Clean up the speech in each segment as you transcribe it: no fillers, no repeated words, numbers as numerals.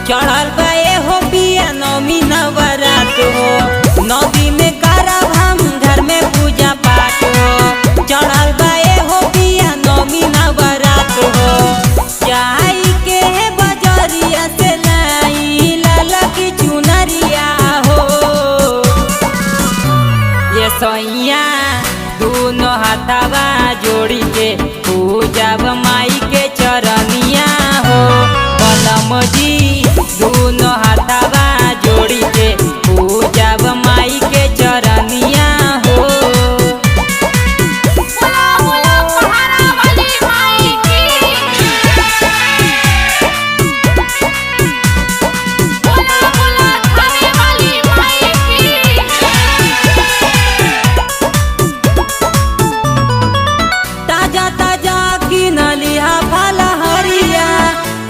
चढ़ल बाए हो पिया नौमी नवरात हो, 9 दिन करब हम घर में पूजा पाठ हो। चढ़ल बाए हो पिया नौमी नवरात हो, जाई के बजरिया से लाई लाल की चुनरिया हो। ये सैया दोनों हाथवा जोड़ी के पूजब माई के चरनिया हो। बलम जी दोनों हाथवा जोड़ी के पूजब माई के चरनिया हो। बोला बोला पहाड़ा वाली माई की, बोला बोला थाने वाली माई की। ताजा ताजा किनलिहा फल हरिया,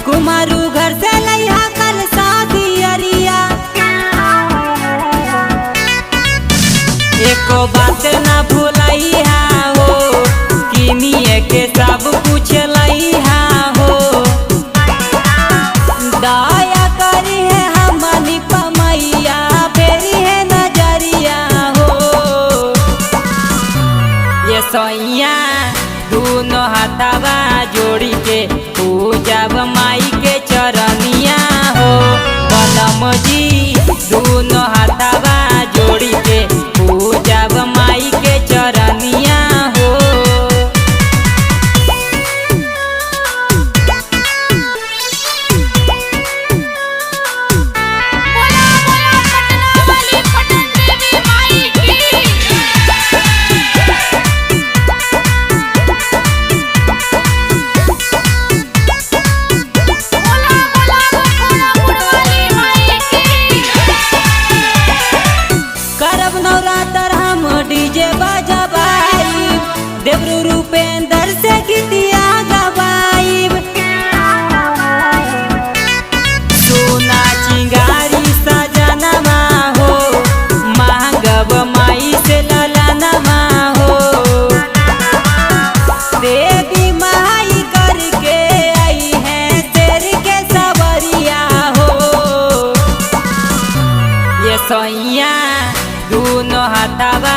कुमारू घर से लइहा कल शादी अरिया। एको बात ना भूलइहा हो, किनिए के सब कुछ लइहा हो। दया करी है हमनी पमैया, फेरी है नजरिया हो। ये सैया दोनों हाथवा जोड़ी के पूजब माई के चरनिया हो। बलम जी दोनों हाथवा जोड़ी के पूजब माई के चरनिया हो। बोला बोला पटना वाली पटन देवी माई की। बोला बोला गोरखपुर वाली माई की। करब नवरात्र हम डीजे बजबाई, देवरू रूपेंद्र से गीतिया गवाइब। सोना चिंगारी सजनमा हो, मांगब माई से ललनमा हो। देवी माई करके आई है शेर के सवरिया हो। ये सैया दोनों हाथवा